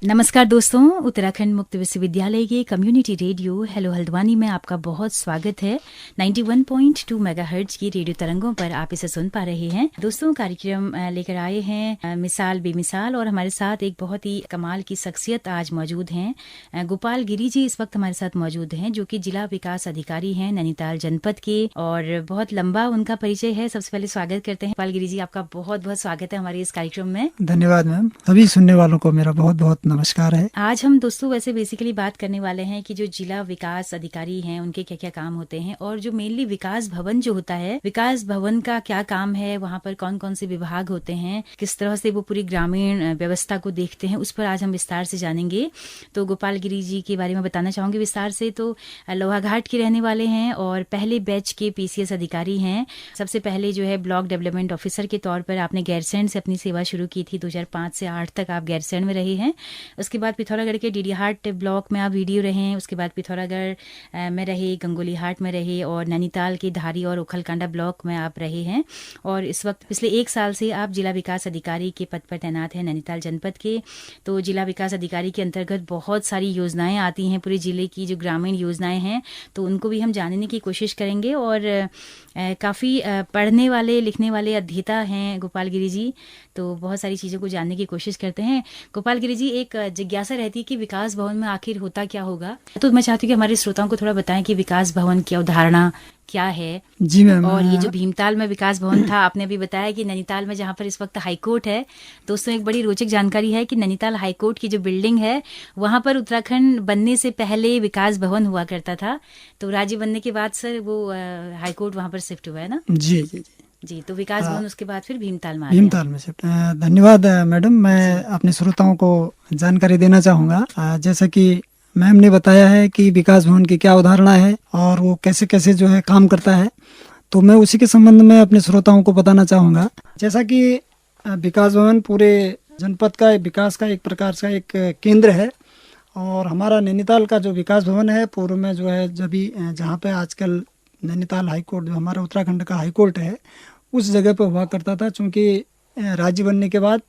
नमस्कार दोस्तों, उत्तराखंड मुक्त विश्वविद्यालय के कम्युनिटी रेडियो हेलो हल्द्वानी में आपका बहुत स्वागत है। 91.2 मेगाहर्ट्ज की रेडियो तरंगों पर आप इसे सुन पा रहे हैं। दोस्तों, कार्यक्रम लेकर आए हैं मिसाल बेमिसाल, और हमारे साथ एक बहुत ही कमाल की शख्सियत आज मौजूद हैं। गोपाल गिरी जी इस वक्त हमारे साथ मौजूद हैं, जो कि जिला विकास अधिकारी हैं नैनीताल जनपद के, और बहुत लंबा उनका परिचय है। सबसे पहले स्वागत करते हैं गोपाल गिरी जी, आपका बहुत बहुत स्वागत है हमारे इस कार्यक्रम में। धन्यवाद मैम। सभी सुनने वालों को मेरा बहुत बहुत नमस्कार है। आज हम दोस्तों वैसे बेसिकली बात करने वाले हैं कि जो जिला विकास अधिकारी हैं उनके क्या क्या काम होते हैं, और जो मेनली विकास भवन जो होता है, विकास भवन का क्या काम है, वहाँ पर कौन कौन से विभाग होते हैं, किस तरह से वो पूरी ग्रामीण व्यवस्था को देखते हैं, उस पर आज हम विस्तार से जानेंगे। तो गोपाल गिरी जी के बारे में बताना चाहूंगी विस्तार से। तो लोहाघाट के रहने वाले हैं और पहले बैच के PCS अधिकारी हैं। सबसे पहले जो है ब्लॉक डेवलपमेंट ऑफिसर के तौर पर आपने गैरसैंण से अपनी सेवा शुरू की थी। 2005 से 8 तक आप गैरसैंण में रहे हैं। उसके बाद पिथौरागढ़ के डीडीहाट ब्लॉक में आप वीडियो रहे हैं। उसके बाद पिथौरागढ़ में रहे, गंगोलीहाट में रहे, और नैनीताल के धारी और उखलकांडा ब्लॉक में आप रहे हैं। और इस वक्त पिछले 1 साल से आप जिला विकास अधिकारी के पद पर तैनात हैं नैनीताल जनपद के। तो जिला विकास अधिकारी के अंतर्गत बहुत सारी योजनाएं आती हैं, पूरे जिले की जो ग्रामीण योजनाएं हैं, तो उनको भी हम जानने की कोशिश करेंगे। और काफ़ी पढ़ने वाले लिखने वाले अध्येता हैं गोपाल गिरी जी, तो बहुत सारी चीज़ों को जानने की कोशिश करते हैं। गोपाल गिरी जी, एक जिज्ञासा रहती है कि विकास भवन में आखिर होता क्या होगा, तो मैं चाहती हूँ कि हमारे श्रोताओं को थोड़ा बताएं कि विकास भवन की अवधारणा क्या है। जी मैम। और ये जो भीमताल में विकास भवन था, आपने अभी बताया कि नैनीताल में जहाँ पर इस वक्त हाईकोर्ट है। दोस्तों, एक बड़ी रोचक जानकारी है कि नैनीताल हाईकोर्ट की जो बिल्डिंग है, वहाँ पर उत्तराखंड बनने से पहले विकास भवन हुआ करता था। तो राज्य बनने के बाद सर वो हाईकोर्ट वहाँ पर शिफ्ट हुआ है ना। जी जी जी, तो विकास भवन उसके बाद फिर भीमताल में भीमताल में शिफ्ट। धन्यवाद मैडम। मैं अपने श्रोताओं को जानकारी देना चाहूँगा। जैसा कि मैम ने बताया है कि विकास भवन की क्या अवधारणा है और वो कैसे कैसे जो है काम करता है, तो मैं उसी के संबंध में अपने श्रोताओं को बताना चाहूँगा। जैसा कि विकास भवन पूरे जनपद का विकास का एक प्रकार का एक केंद्र है, और हमारा नैनीताल का जो विकास भवन है पूर्व में जो है जहाँ पे आजकल नैनीताल हाईकोर्ट जो हमारा उत्तराखंड का हाईकोर्ट है उस जगह पे हुआ करता था। चूँकि राज्य बनने के बाद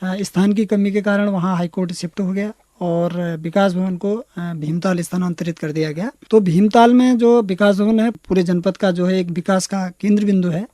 स्थान की कमी के कारण वहाँ हाईकोर्ट शिफ्ट हो गया और विकास भवन को भीमताल स्थानांतरित कर दिया गया। तो भीमताल में जो विकास भवन है पूरे जनपद का जो है एक विकास का केंद्र बिंदु है।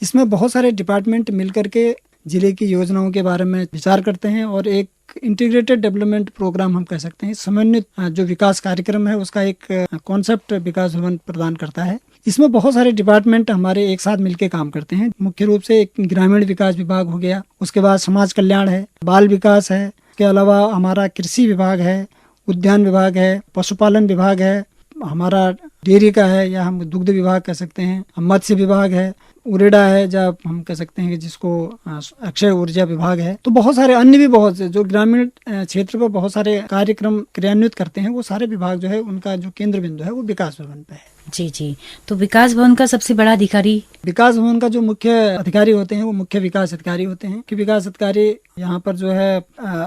इसमें बहुत सारे डिपार्टमेंट मिलकर के जिले की योजनाओं के बारे में विचार करते हैं, और एक इंटीग्रेटेड डेवलपमेंट प्रोग्राम हम कह सकते हैं, समन्वित जो विकास कार्यक्रम है उसका एक कॉन्सेप्ट विकास भवन प्रदान करता है। इसमें बहुत सारे डिपार्टमेंट हमारे एक साथ मिलकर काम करते हैं। मुख्य रूप से एक ग्रामीण विकास विभाग हो गया, उसके बाद समाज कल्याण है, बाल विकास है, के अलावा हमारा कृषि विभाग है, उद्यान विभाग है, पशुपालन विभाग है, हमारा डेयरी का है या हम दुग्ध विभाग कह सकते हैं, मत्स्य विभाग है, उरेडा है जब हम कह सकते हैं कि जिसको अक्षय ऊर्जा विभाग है। तो बहुत सारे अन्य भी बहुत से जो ग्रामीण क्षेत्र पर बहुत सारे कार्यक्रम क्रियान्वित करते हैं, वो सारे विभाग जो है उनका जो केंद्र बिंदु है वो विकास भवन पे है। जी जी। तो विकास भवन का सबसे बड़ा अधिकारी, विकास भवन का जो मुख्य अधिकारी होते हैं वो मुख्य विकास अधिकारी होते हैं। कि विकास अधिकारी यहाँ पर जो है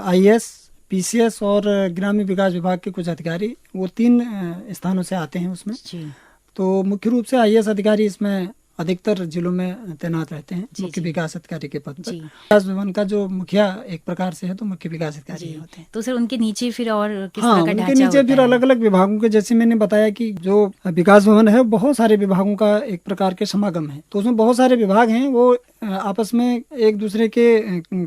IAS, PCS और ग्रामीण विकास विभाग के कुछ अधिकारी, वो 3 स्थानों से आते हैं उसमें। तो मुख्य रूप से IAS अधिकारी इसमें अधिकतर जिलों में तैनात रहते हैं मुख्य विकास अधिकारी के पद पर। विकास भवन का जो मुखिया एक प्रकार से है तो मुख्य विकास अधिकारी होते हैं। तो सर उनके नीचे फिर और किस हाँ, तरह का उनके नीचे फिर अलग अलग विभागों के, जैसे मैंने बताया कि जो विकास भवन है बहुत सारे विभागों का एक प्रकार के समागम है। तो उसमें बहुत सारे विभाग हैं, वो आपस में एक दूसरे के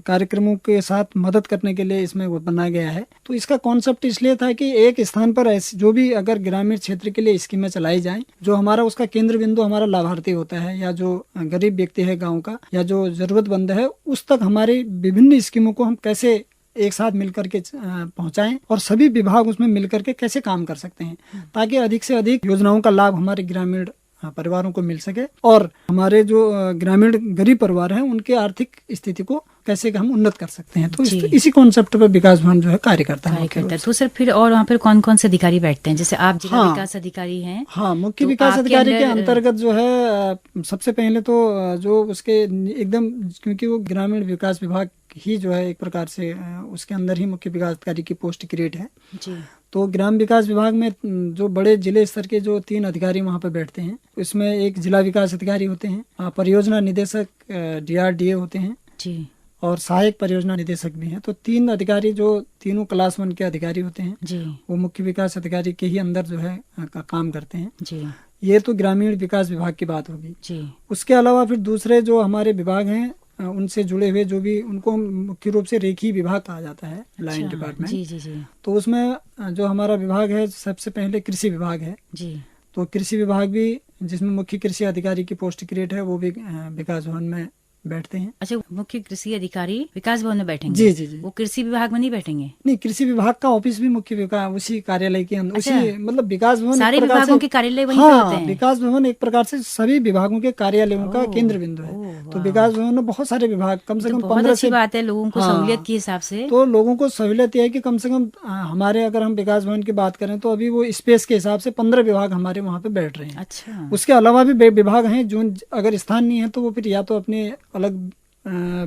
कार्यक्रमों के साथ मदद करने के लिए इसमें वो बनाया गया है। तो इसका कॉन्सेप्ट इसलिए था कि एक स्थान पर ऐसी जो भी अगर ग्रामीण क्षेत्र के लिए स्कीमें चलाई जाएं, जो हमारा उसका केंद्र बिंदु हमारा लाभार्थी होता है या जो गरीब व्यक्ति है गाँव का या जो जरूरतमंद है, उस तक हमारी विभिन्न स्कीमों को हम कैसे एक साथ मिलकर के पहुंचाएं और सभी विभाग उसमें मिलकर के कैसे काम कर सकते हैं, ताकि अधिक से अधिक योजनाओं का लाभ हमारे ग्रामीण परिवारों को मिल सके और हमारे जो ग्रामीण गरीब परिवार हैं उनके आर्थिक स्थिति को कैसे हम उन्नत कर सकते हैं। तो इसी कॉन्सेप्ट पर विकास भवन जो है कार्य करता है। तो सर फिर और वहाँ पर कौन कौन से अधिकारी बैठते हैं? जैसे आप जिला विकास अधिकारी हैं। हाँ, मुख्य विकास अधिकारी के अंतर्गत जो है सबसे पहले तो जो उसके एकदम, क्योंकि वो ग्रामीण विकास विभाग ही जो है एक प्रकार से उसके अंदर ही मुख्य विकास अधिकारी की पोस्ट क्रिएट है जी। तो ग्राम विकास विभाग में जो बड़े जिले स्तर के जो 3 अधिकारी वहाँ पे बैठते हैं, इसमें एक जिला विकास अधिकारी होते हैं, परियोजना निदेशक DRDA होते हैं जी। और सहायक परियोजना निदेशक भी हैं। तो 3 अधिकारी जो तीनों क्लास 1 के अधिकारी होते हैं जी वो मुख्य विकास अधिकारी के ही अंदर जो है काम करते हैं। जी ये तो ग्रामीण विकास विभाग की बात होगी। जी उसके अलावा फिर दूसरे जो हमारे विभाग हैं उनसे जुड़े हुए जो भी, उनको मुख्य रूप से रेखी विभाग कहा जाता है, लाइन अच्छा, डिपार्टमेंट। जी जी जी तो उसमें जो हमारा विभाग है सबसे पहले कृषि विभाग है। जी तो कृषि विभाग भी, जिसमें मुख्य कृषि अधिकारी की पोस्ट क्रिएट है, वो भी विकास भवन में बैठते हैं। अच्छा, मुख्य कृषि अधिकारी विकास भवन में बैठेंगे? जी जी जी। वो कृषि विभाग में नहीं बैठेंगे? नहीं, कृषि विभाग का ऑफिस भी मुख्य विकास उसी कार्यालय के अंदर, अच्छा, उसी मतलब विकास भवन सारे एक प्रकार विभागों से, के कार्यालय वहीं पे होते हाँ, हैं? विकास भवन एक प्रकार से सभी विभागों के कार्यालयों का ओह, केंद्र बिंदु है। ओह, तो वाह। विकास भवन में बहुत सारे विभाग, कम से तो कम बहुत 15 अच्छी से, बात है लोगों को हाँ, सहूलियत के हिसाब से। तो लोगों को सहूलियत यह है कि कम से कम हमारे, अगर हम विकास भवन की बात करें तो अभी वो स्पेस के हिसाब से 15 विभाग हमारे वहाँ पे बैठ रहे हैं। अच्छा, उसके अलावा भी विभाग हैं जो अगर स्थान नहीं है तो वो फिर या तो अपने अलग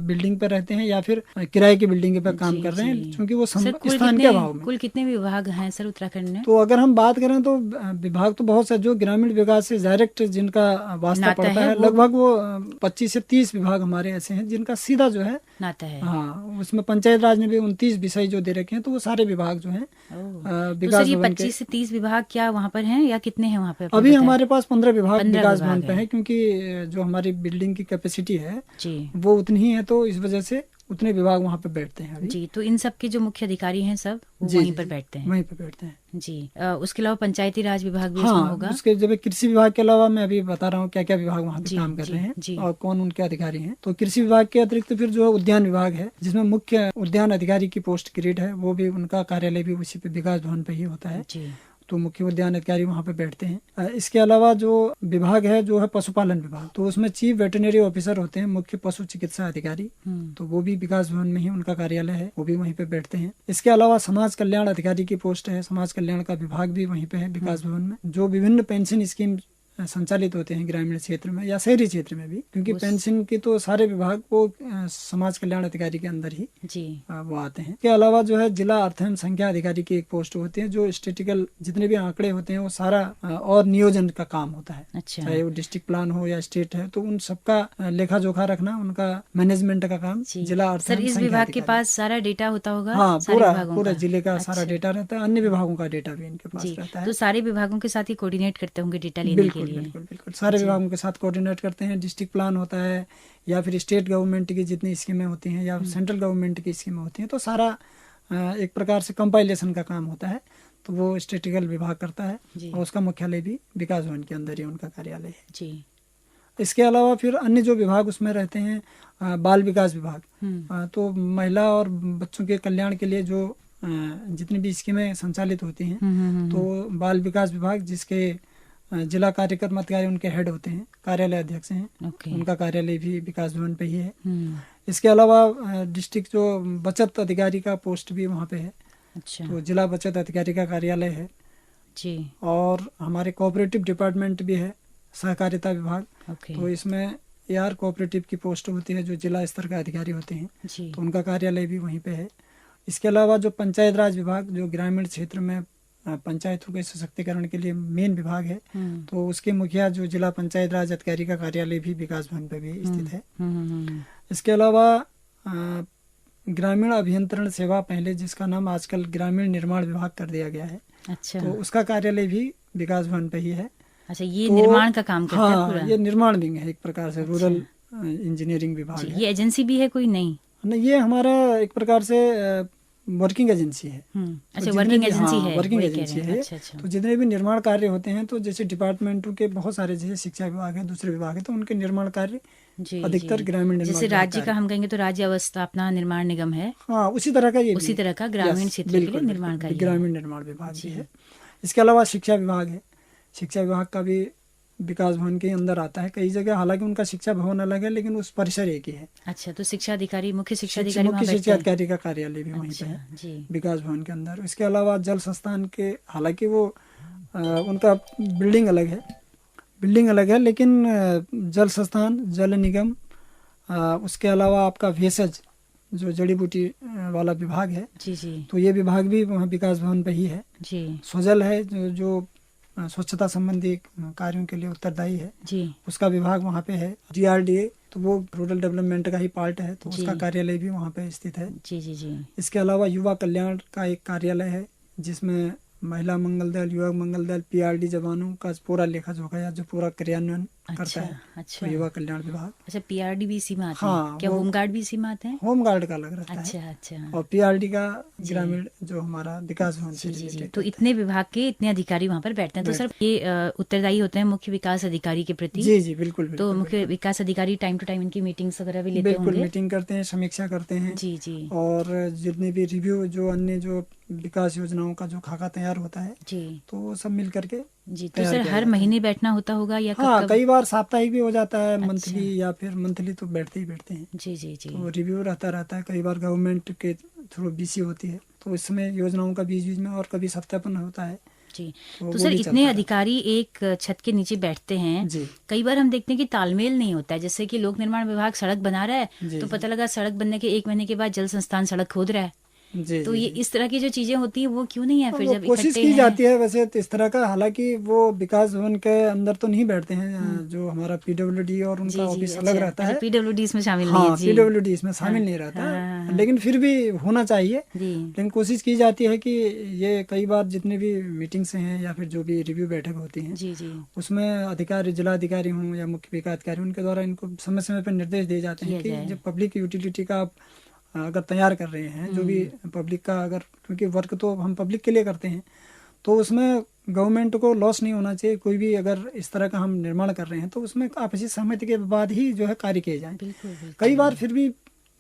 बिल्डिंग पर रहते हैं या फिर किराए की बिल्डिंग पर काम जी, कर रहे हैं, जी। क्योंकि वो सर, स्थान के अभाव में। कुल कितने विभाग हैं सर उत्तराखंड में? तो अगर हम बात करें तो विभाग तो बहुत से, जो ग्रामीण विकास से डायरेक्ट जिनका वास्ता नाता पड़ता है, है, वो लगभग वो 25 से 30 विभाग हमारे ऐसे हैं जिनका सीधा जो है नाता है। हाँ, उसमें पंचायत राज ने भी 29 विषय जो दे रखे हैं, तो वो सारे विभाग जो हैं ओह, तो विकास सर ये भवन के। 25 से 30 विभाग क्या वहाँ पर हैं या कितने हैं वहाँ पे? आपने अभी बताया? हमारे पास 15 विभाग 15 विकास विभाग भवन पे हैं। है, क्योंकि जो हमारी बिल्डिंग की कैपेसिटी है जी वो उतनी ही है, तो इस वजह से उतने विभाग वहाँ पे बैठते हैं अभी। जी, तो इन सब के जो मुख्य अधिकारी हैं सब वो जी, वहीं जी, पर जी, बैठते हैं? वहीं पे बैठते हैं। जी, उसके अलावा पंचायती राज विभाग भी इसमें हाँ, होगा? उसके जब कृषि विभाग के अलावा मैं अभी बता रहा हूँ क्या क्या विभाग वहाँ पे जी, काम कर जी, रहे हैं जी। और कौन उनके अधिकारी हैं। तो कृषि विभाग के अतिरिक्त फिर जो है उद्यान विभाग है, जिसमें मुख्य उद्यान अधिकारी की पोस्ट क्रिएट है, वो भी, उनका कार्यालय भी उसी पे विकास भवन पे ही होता है। जी तो मुख्य उद्यान अधिकारी वहाँ पे बैठते हैं। इसके अलावा जो विभाग है जो है पशुपालन विभाग, तो उसमें चीफ वेटरनरी ऑफिसर होते हैं, मुख्य पशु चिकित्सा अधिकारी। तो वो भी विकास भवन में ही उनका कार्यालय है, वो भी वहीं पे बैठते हैं। इसके अलावा समाज कल्याण अधिकारी की पोस्ट है, समाज कल्याण का विभाग भी वहीं पे है विकास भवन में। जो विभिन्न पेंशन स्कीम संचालित होते हैं ग्रामीण क्षेत्र में या शहरी क्षेत्र में भी, क्योंकि पेंशन की तो सारे विभाग वो समाज कल्याण अधिकारी के अंदर ही जी वो आते हैं। इसके अलावा जो है जिला अर्थ एवं संख्या अधिकारी की एक पोस्ट होती है, जो स्टेटिकल जितने भी आंकड़े होते हैं वो सारा और नियोजन का काम होता है। अच्छा, चाहे वो डिस्ट्रिक्ट प्लान हो या स्टेट है, तो उन सबका लेखा जोखा रखना, उनका मैनेजमेंट का काम जिला अर्थ सर, एवं इस संख्या विभाग के अधिकारी। पास सारा डेटा होता होगा? हाँ, सारे विभागों पूरा का? जिले का सारा अच्छा। डेटा रहता है, अन्य विभागों का डेटा भी इनके पास जी, रहता है। तो सारे विभागों के साथ ही कोऑर्डिनेट करते होंगे डेटा लेने के बिल्कुल लिए? बिल्कुल बिल्कुल, सारे विभागों के साथ कोऑर्डिनेट करते हैं। डिस्ट्रिक्ट प्लान होता है या फिर स्टेट गवर्नमेंट की जितनी स्कीमें होती हैं या सेंट्रल गवर्नमेंट की स्कीमें होती हैं, तो सारा एक प्रकार से कंपाइलेशन का काम होता है, तो वो स्टेटिकल विभाग करता है और उसका मुख्यालय भी विकास भवन के अंदर ही उनका कार्यालय है। जी। इसके अलावा फिर अन्य जो विभाग उसमें रहते हैं, बाल विकास विभाग, तो महिला और बच्चों के कल्याण के लिए जो जितनी भी स्कीमें संचालित होती हैं, तो बाल विकास विभाग, जिसके जिला कार्यक्रम अधिकारी उनके हेड होते हैं, कार्यालय अध्यक्ष हैं, उनका कार्यालय भी विकास भवन पे ही है। इसके अलावा डिस्ट्रिक्ट जो बचत अधिकारी का पोस्ट भी वहाँ पे है। अच्छा। तो जिला बचत अधिकारी का कार्यालय है जी। और हमारे कोऑपरेटिव डिपार्टमेंट भी है, सहकारिता विभाग। तो इसमें AR कोऑपरेटिव की पोस्ट होती है, जो जिला स्तर का अधिकारी होते हैं, तो उनका कार्यालय भी वहीं पे है। इसके अलावा जो पंचायत राज विभाग, जो ग्रामीण क्षेत्र में पंचायतों के सशक्तिकरण के लिए मेन विभाग है, तो उसके मुखिया जो जिला पंचायत राज अधिकारी का कार्यालय भी विकास भवन पे भी स्थित है। इसके अलावा ग्रामीण अभियंत्रण सेवा, पहले जिसका नाम आजकल ग्रामीण निर्माण विभाग कर दिया गया है, अच्छा, तो उसका कार्यालय भी विकास भवन पे ही है। अच्छा, ये तो निर्माण का काम करता है पूरा? ये निर्माण विंग है एक प्रकार से, रूरल इंजीनियरिंग विभाग है। ये एजेंसी भी है कोई? नहीं, ये हमारा एक प्रकार से वर्किंग एजेंसी है। अच्छा, वर्किंग एजेंसी है। वर्किंग एजेंसी है। अच्छा, अच्छा। तो जितने भी निर्माण कार्य होते हैं, तो जैसे डिपार्टमेंटों के बहुत सारे, जैसे शिक्षा विभाग है, दूसरे विभाग है, तो उनके निर्माण कार्य अधिकतर ग्रामीण निर्माण, जैसे राज्य का हम कहेंगे तो राज्य अवस्थापना निर्माण निगम है, हाँ, उसी तरह का ये उसी तरह का ग्रामीण क्षेत्र के लिए निर्माण कार्य, ग्रामीण निर्माण विभाग भी है। इसके अलावा शिक्षा विभाग है, शिक्षा विभाग का भी विकास भवन के अंदर आता है कई जगह, हालांकि उनका शिक्षा भवन अलग है लेकिन उस परिसर एक ही है। अच्छा, तो शिक्षा अधिकारी, मुख्य शिक्षा अधिकारी का कार्यालय भी वहीं पे है विकास भवन के अंदर। इसके अलावा जल संस्थान के, हालांकि वो उनका बिल्डिंग अलग है, लेकिन जल संस्थान, जल निगम, उसके अलावा आपका भेषज जो जड़ी बूटी वाला विभाग है, तो ये विभाग भी वहाँ विकास भवन पे ही है। स्वजल है जो स्वच्छता संबंधी कार्यों के लिए उत्तरदायी है, उसका विभाग वहाँ पे है। DRDA तो वो रूरल डेवलपमेंट का ही पार्ट है, तो जी। उसका कार्यालय भी वहाँ पे स्थित है। जी जी जी। इसके अलावा युवा कल्याण का एक कार्यालय है, जिसमें महिला मंगल दल, युवा मंगल दल, पीआरडी जवानों का पूरा लेखा जोखा या जो पूरा क्रियान्वयन करता अच्छा है, अच्छा। तो युवा कल्याण विभाग। अच्छा, पीआरडी भी इसी में आते हाँ, हैं क्या? वो होमगार्ड भी इसी में आते हैं? होम गार्ड का अलग रहता है, अच्छा अच्छा। और पीआरडी का जी। ग्रामीण जो हमारा विकास भवन से जी जी जी। रिलेटेड तो रहता इतने विभाग के इतने अधिकारी वहाँ पर बैठते हैं, तो सर ये उत्तरदायी होते हैं मुख्य विकास अधिकारी के है। प्रति। जी जी, बिल्कुल तो बिल्कुल मुख्य बिल्कुल विकास अधिकारी टाइम टू टाइम इनकी मीटिंग्स वगैरह भी लेते बिल्कुल होंगे। मीटिंग करते हैं, समीक्षा करते हैं, जी जी और जितने भी रिव्यू जो अन्य जो विकास योजनाओं का जो खाका तैयार होता है, जी तो वो सब मिल करके जी। तो तैयार सर किया हर जाता है। महीने बैठना होता होगा या कब हाँ, कब? कई बार साप्ताहिक भी हो जाता है, अच्छा। मंथली, या फिर मंथली तो बैठते ही बैठते हैं। जी जी जी तो रिव्यू रहता है। कई बार गवर्नमेंट के थ्रू बीसी होती है, तो इसमें योजनाओं का बीच बीच में और कभी सत्यापन होता है। जी। तो तो वो सर भी इतने चलता रहता अधिकारी एक छत के नीचे बैठते हैं, है। जी कई बार हम देखते हैं कि तालमेल नहीं होता है। जैसे कि लोक निर्माण विभाग सड़क बना रहा है, जी तो जी पता लगा सड़क बनने के 1 महीने के बाद जल संस्थान सड़क खोद रहा है। जी तो जी ये जी। इस तरह की जो चीजें होती हैं वो क्यों नहीं है हाँ, फिर वो जब कोशिश इकट्ठे की हैं? जाती है वैसे तो इस तरह का, हालांकि वो विकास भवन के अंदर तो नहीं बैठते हैं, जो हमारा पीडब्ल्यूडी और उनका जी जी। ऑफिस अलग अच्छा रहता अच्छा, है। पीडब्ल्यूडी इसमें शामिल नहीं है हाँ, जी। पीडब्ल्यूडी इसमें हाँ शामिल नहीं रहता हाँ है, हाँ हाँ। लेकिन फिर भी होना चाहिए। जी लेकिन कोशिश की जाती है कि ये कई बार जितने भी मीटिंग्स हैं या फिर जो भी रिव्यू बैठक होती हैं, जी जी। उसमें अधिकारी, जिला अधिकारी हों या मुख्य विकास अधिकारी, उनके द्वारा इनको समय समय पर निर्देश दिए जाते हैं किया कि जाए। जब पब्लिक यूटिलिटी का आप अगर तैयार कर रहे हैं, जो भी पब्लिक का, अगर क्योंकि वर्क तो हम पब्लिक के लिए करते हैं, तो उसमें गवर्नमेंट को लॉस नहीं होना चाहिए। कोई भी अगर इस तरह का हम निर्माण कर रहे हैं, तो उसमें आपसी सहमति के बाद ही जो है कार्य किए जाएं। बिल्कुल बिल्कुल। कई बार फिर भी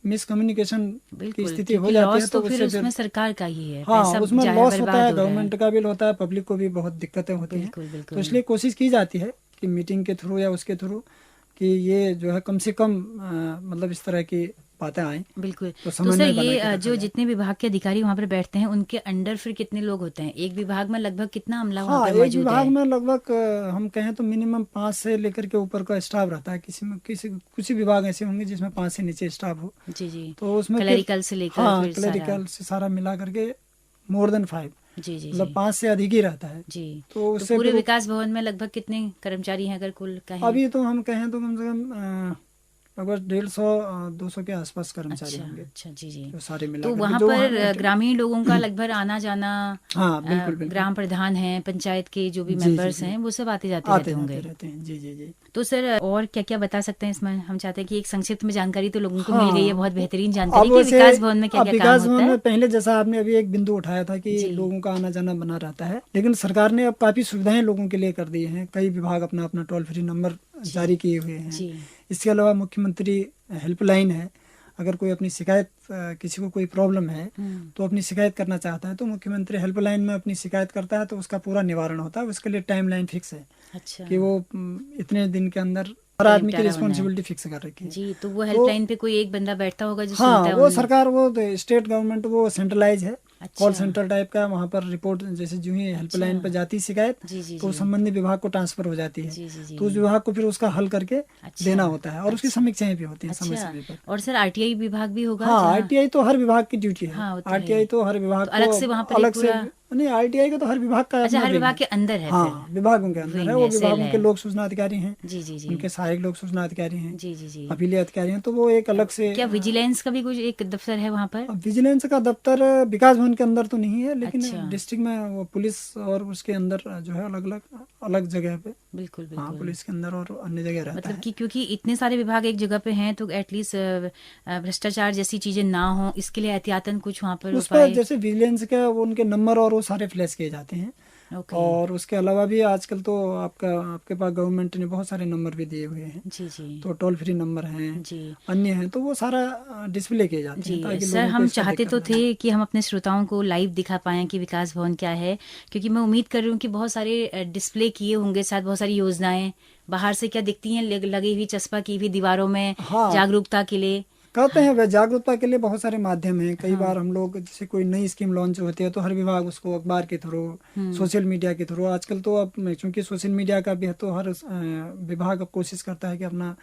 मिसकम्युनिकेशन की बिल्कुल, स्थिति हो क्योंकि जाती है, लॉस तो तो फिर उससे उसमें फिर सरकार का ही है, हाँ, पैसा उसमें जाया लॉस होता बर्बाद है, हो रहा है। गवर्नमेंट का भी होता है, पब्लिक को भी बहुत दिक्कतें होती हैं। बिल्कुल तो बिल्कुल। इसलिए कोशिश की जाती है कि मीटिंग के थ्रू या उसके थ्रू कि ये जो है कम से कम मतलब इस तरह की बातें आए, बिल्कुल। तो तो सर समन्वय बना के ये रखा जो जाए। जितने विभाग के अधिकारी वहां पर बैठते हैं उनके अंडर फिर कितने लोग होते हैं? एक विभाग में लगभग कितना अमला वहां हाँ, पर एक मौजूद विभाग है? में लगभग हम कहें तो मिनिमम 5 से लेकर के ऊपर का स्टाफ रहता है। किसी में कुछ ही विभाग ऐसे होंगे जिसमें 5 से नीचे स्टाफ हो, जी जी। तो उसमें फिर क्लरिकल से लेकर हाँ, फिर सारा। क्लरिकल से सारा मिला करके मोर देन 5, जी जी मतलब जी 5 से अधिक ही रहता है। जी। तो तो उससे पूरे फिर विकास भवन में लगभग कितने कर्मचारी हैं अगर कुल कहें? अभी तो हम कहें तो कम से कम लगभग 150-200 के आसपास कर्मचारी अच्छा होंगे, अच्छा। जी जी। जो सारे मिला तो करके वहां जो पर वहाँ ग्रामीण लोगों का लगभग आना जाना, हाँ, बिल्कुल बिल्कुल। ग्राम प्रधान हैं, पंचायत के जो भी जी जी मेंबर्स जी, हैं, वो सब आते जाते आते रहते जाते होंगे। रहते हैं। जी जी जी। तो सर और क्या क्या बता सकते हैं इसमें? हम चाहते हैं कि एक संक्षिप्त में जानकारी तो लोगों को मिल गई है, हाँ, बहुत बेहतरीन अब जानकारी कि वैसे विकास भवन में क्या अब क्या काम विकास होता भवन है। में पहले जैसा आपने अभी एक बिंदु उठाया था कि जी लोगों का आना जाना बना रहता है, लेकिन सरकार ने अब काफी सुविधाएं लोगों के लिए कर दी हैं। कई विभाग अपना अपना टोल फ्री नंबर जारी किए हुए हैं। जी इसके अलावा मुख्यमंत्री हेल्पलाइन है। अगर कोई अपनी शिकायत, किसी को कोई प्रॉब्लम है तो अपनी शिकायत करना चाहता है, तो मुख्यमंत्री हेल्पलाइन में अपनी शिकायत करता है, तो उसका पूरा निवारण होता है। उसके लिए टाइम लाइन फिक्स है अच्छा। कि वो इतने दिन के अंदर हर आदमी की निपटारा होना है। रिस्पॉन्सिबिलिटी फिक्स कर रखी है। जी। तो वो तो हेल्पलाइन पे कोई एक बंदा बैठता होगा जो हाँ, सुनता है वो सरकार, वो स्टेट गवर्नमेंट वो सेंट्रलाइज है, कॉल अच्छा सेंटर टाइप का। वहाँ पर रिपोर्ट जैसे जो ही हेल्पलाइन अच्छा। पर जाती है शिकायत, जी जी तो जी संबंधित विभाग को ट्रांसफर हो जाती है। जी जी जी। तो उस विभाग को फिर उसका हल करके अच्छा देना होता है, और उसकी अच्छा समीक्षाएं भी होती हैं समय अच्छा। समय पर। और सर आरटीआई विभाग भी होगा हाँ, जहाँ? आरटीआई तो हर विभाग की ड्यूटी है। हाँ वो तो है आरटीआई ही। तो हर विभाग तो अलग को से वहां पर एक अलग से पूरा, नहीं, आरटीआई का तो हर विभाग का अच्छा अपना हर विंग विभाग है। के अंदर है हाँ, विभागों के अंदर विंग है। वो है, सेल विभागों है। के लोक सूचना अधिकारी हैं, जी जी जी उनके सहायक लोक सूचना अधिकारी हैं, जी जी जी। अपीलीय अधिकारी हैं, तो वो एक अलग से क्या विजिलेंस का भी कुछ एक दफ्तर है वहां पर? अब विजिलेंस का दफ्तर विकास भवन के अंदर तो नहीं है, लेकिन अच्छा। डिस्ट्रिक्ट में वो पुलिस और उसके अंदर जो है अलग जगह पे, बिल्कुल हाँ, बिल्कुल। पुलिस के अंदर और अन्य जगह रहता मतलब है। कि क्योंकि इतने सारे विभाग एक जगह पे हैं तो एटलीस्ट भ्रष्टाचार जैसी चीजें ना हो, इसके लिए एहतियातन कुछ वहां पर उस पर उपाय। जैसे विजिलेंस का वो उनके नंबर और वो सारे फ्लैश किए जाते हैं। ओके। और उसके अलावा भी आजकल तो आपके पास गवर्नमेंट ने बहुत सारे नंबर भी दिए हुए हैं, जी जी तो टोल फ्री नंबर हैं, जी अन्य हैं, तो वो सारा डिस्प्ले किए जाते हैं जी। ताकि सर लोगों को हम इसका चाहते दिक्कत तो ना हो। थे कि हम अपने श्रोताओं को लाइव दिखा पाएं कि विकास भवन क्या है, क्योंकि मैं उम्मीद कर रही हूँ कि बहुत सारे डिस्प्ले किए होंगे, शायद बहुत सारी योजनाएं बाहर से क्या दिखती हैं, लगी हुई चस्पा की हुई दीवारों में हाँ, जागरूकता के लिए। कहते हैं वह जागरूकता के लिए बहुत सारे माध्यम हैं। कई हाँ। बार हम लोग जैसे कोई नई स्कीम लॉन्च होती है, तो हर विभाग उसको अखबार के थ्रू, सोशल मीडिया के थ्रू, आजकल तो अब चूंकि सोशल मीडिया का भी है, तो हर विभाग अब कोशिश करता है कि अपना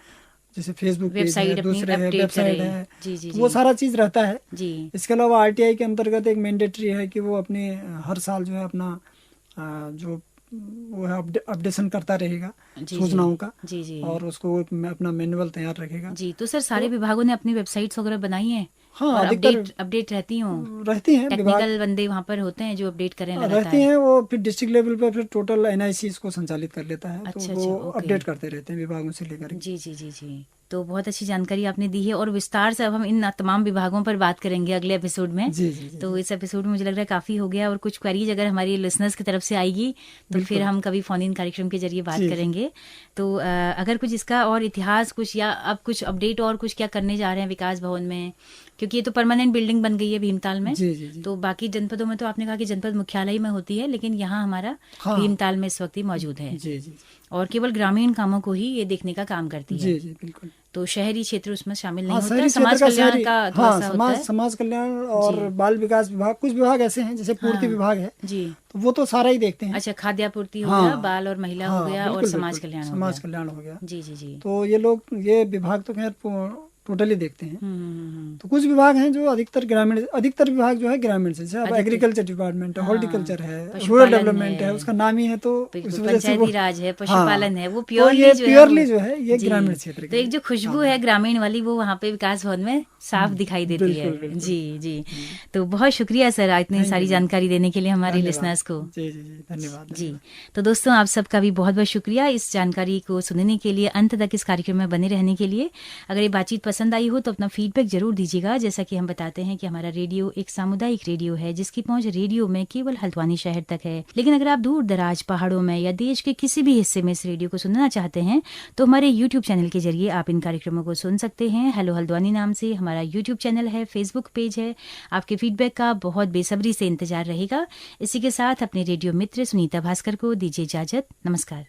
जैसे फेसबुक पेज वेबसाइट है, अपनी दूसरे है, अपडेट वेबसाइट करे। है, जी जी तो वो जी सारा चीज रहता है। जी इसके अलावा आरटीआई के अंतर्गत एक मैंडेटरी है कि वो अपने हर साल जो है अपना जो वो है अपडेशन करता रहेगा जी सूचनाओं का, जी जी और उसको अपना मैनुअल तैयार रखेगा। जी। तो सर सारे विभागों ने अपनी वेबसाइट्स वगैरह बनाई हैं हाँ, और अधिकतर अपडेट रहती हूँ, रहती हैं विभाग, टेक्निकल बंदे वहाँ पर होते हैं जो अपडेट करें रहती लगातार। हैं। वो फिर डिस्ट्रिक्ट लेवल पर फिर टोटल एनआईसी इसको संचालित कर लेता है, तो अच्छा वो अच्छा, ओके। अपडेट करते रहते हैं विभागों से लेकर के। जी जी जी जी। तो बहुत अच्छी जानकारी आपने दी है और विस्तार से अब हम इन तमाम विभागों पर बात करेंगे अगले एपिसोड में। जी जी जी। तो इस एपिसोड में मुझे लग रहा है काफी हो गया, और कुछ क्वेरीज अगर हमारी लिसनर्स की तरफ से आएगी तो फिर हम कभी फोन इन कार्यक्रम के जरिए बात जी, करेंगे। तो अगर कुछ इसका और इतिहास कुछ, या अब कुछ अपडेट और कुछ क्या करने जा रहे हैं विकास भवन में, क्योंकि ये तो परमानेंट बिल्डिंग बन गई है भीमताल में। जी जी जी। तो बाकी जनपदों में तो आपने कहा कि जनपद मुख्यालय में होती है, लेकिन यहाँ हमारा हाँ, भीमताल में इस वक्त ही मौजूद है, जी जी और केवल ग्रामीण कामों को ही ये देखने का काम करती है। जी जी बिल्कुल। तो शहरी क्षेत्र उसमें शामिल नहीं हाँ, होता, शहरी समाज क्षेत्र का कल्याण शहरी, का थोड़ा हाँ, सा होता है। समाज कल्याण और जी। बाल विकास विभाग, कुछ विभाग ऐसे हैं जैसे पूर्ति हाँ, विभाग है, जी। तो वो तो सारा ही देखते हैं। अच्छा, खाद्यापूर्ति हो हाँ, गया, बाल और महिला हो हाँ, गया, और बिल्कुल समाज बिल्कुल, कल्याण हो समाज गया। कल्याण हो गया। जी जी जी। तो ये विभाग तो खैर टोटली देखते हैं। हम्म। तो कुछ विभाग हैं जो अधिकतर विभाग जो है ग्रामीण से, जैसे अब अधिकतर- एग्रीकल्चर डिपार्टमेंट है, हाँ, हॉर्टिकल्चर है, पशुपालन रूरल डेवलपमेंट है, है। उसका नाम ही है, तो बिल्कुल, इस वजह से वो पंचायती राज है, हाँ, पशुपालन है, वो तो प्योरली ये जो है प्योरली वो- जो है ये जी। ग्रामीण क्षेत्र तो एक जो खुशबू है ग्रामीण वाली, वो वहाँ पे विकास भवन में साफ दिखाई देती है। बिल्कुल, बिल्कुल। जी जी। तो बहुत शुक्रिया सर इतनी Thank सारी you, जानकारी देने के लिए हमारे धन्यवाद। लिसनर्स को। जी जी जी, धन्यवाद। जी। तो दोस्तों, आप सबका भी बहुत बहुत शुक्रिया इस जानकारी को सुनने के लिए, अंत तक इस कार्यक्रम में बने रहने के लिए। अगर ये बातचीत पसंद आई हो तो अपना फीडबैक जरूर दीजिएगा। जैसा कि हम बताते हैं कि हमारा रेडियो एक सामुदायिक रेडियो है, जिसकी पहुंच रेडियो में केवल हल्द्वानी शहर तक है। लेकिन अगर आप दूर दराज पहाड़ों में या देश के किसी भी हिस्से में इस रेडियो को सुनना चाहते हैं तो हमारे यूट्यूब चैनल के जरिए आप इन कार्यक्रमों को सुन सकते हैं। हेलो हल्द्वानी नाम से हमारा यूट्यूब चैनल है, फेसबुक पेज है। आपके फीडबैक का बहुत बेसब्री से इंतजार रहेगा। इसी के साथ अपने रेडियो मित्र सुनीता भास्कर को दीजिए इजाजत। नमस्कार।